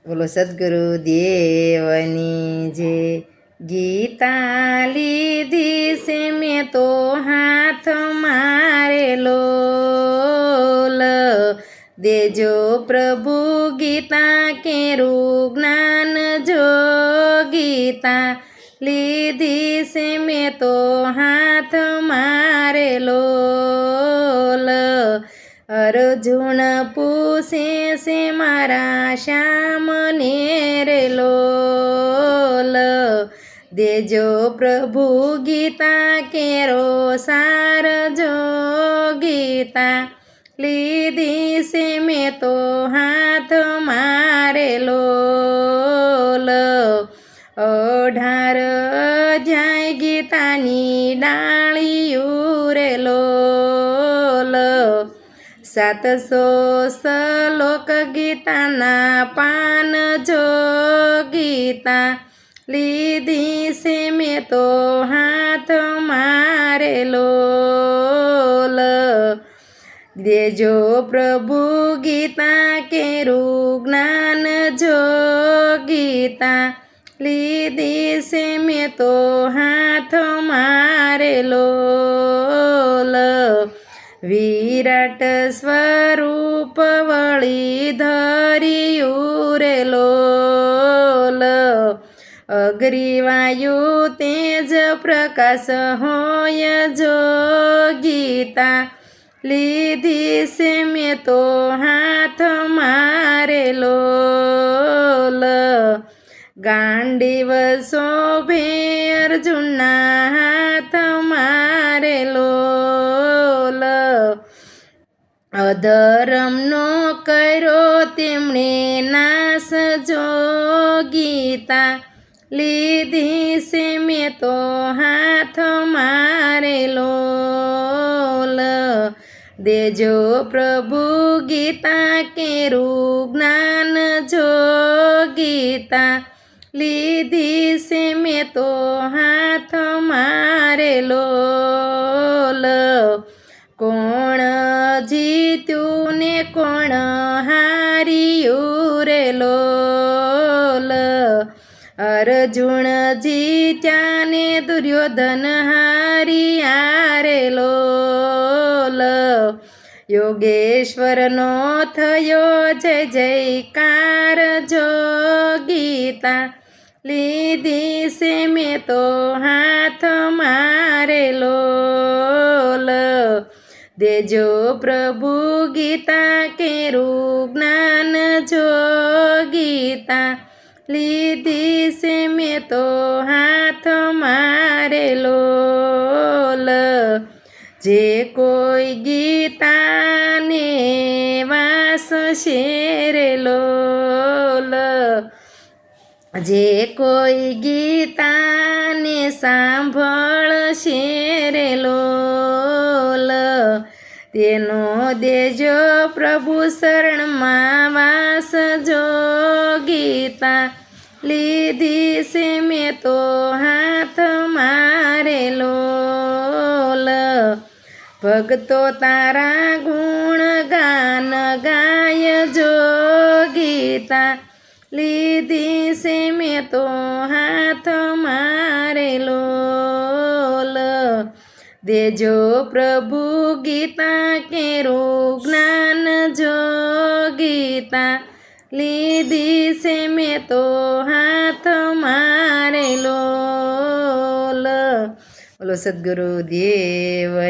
બોલો સદગુરુ દેવની જે ગીતા લીધી છે મેં તો હાથ મારેલો દેજો પ્રભુ ગીતા કેરું જ્ઞાન જો ગીતા લીધી છે મેં તો હાથ મારેલો અર્જુન પૂછે છે મારા શ્યામને રે લોલ દેજો પ્રભુ ગીતા કેરો સાર જો ગીતા લીધી છે મેં તો હાથ મારેલો 18 અધ્યાય ગીતાની ડાળિયું રે લોલ 700 શ્લોક ગીતાના પાન જો ગીતા લીધી છે મેં તો હાથ મારેલો દેજો પ્રભુ ગીતા કેરું જ્ઞાન જો ગીતા લીધી છે મેં તો હાથ મારેલો વિરાટ સ્વરૂપ વળી ધર્યું રે લોલ અગ્રીવાયુ તેજ પ્રકાશ હોય જો ગીતા લીધી છે મેં તો હાથ મારેલો ગાંડીવ શોભે અર્જુનના હાથ મારેલો અધર્મનો કર્યો તેમણે નાશ જો ગીતા લીધી છે મેં તો હાથ મારેલો દેજો પ્રભુ ગીતા કેરું જ્ઞાન જો ગીતા લીધી છે મેં તો હાથ મારેલો કોણ જીત્યું ને કોણ હાર્યું રે લોલ અર્જુન જીત્યા ને દુર્યોધન હાર્યા રે લોલ યોગેશ્વરનો થયો જય જયકાર જો ગીતા લીધી છે મેં તો હાથ મારેલો દેજો પ્રભુ ગીતા કેરું જ્ઞાન જો ગીતા લીધી છે મેં તો હાથ મારેલો જે કોઈ ગીતાને વાંચશે રે લોલ જે કોઈ ગીતાને સાંભળશે રે લોલ તેનો દેજો પ્રભુ શરણમાં વાસ જો ગીતા લીધી છે મેં તો હાથ મારેલો ભક્તો તારા ગુણ ગાન ગાય જો ગીતા લીધી છે મેં તો હાથ મારેલો દેજો પ્રભુ ગીતા કેરું જ્ઞાન જો ગીતા લીધી છે મેં તો હાથ મારેલો બોલો સદગુરુ દેવ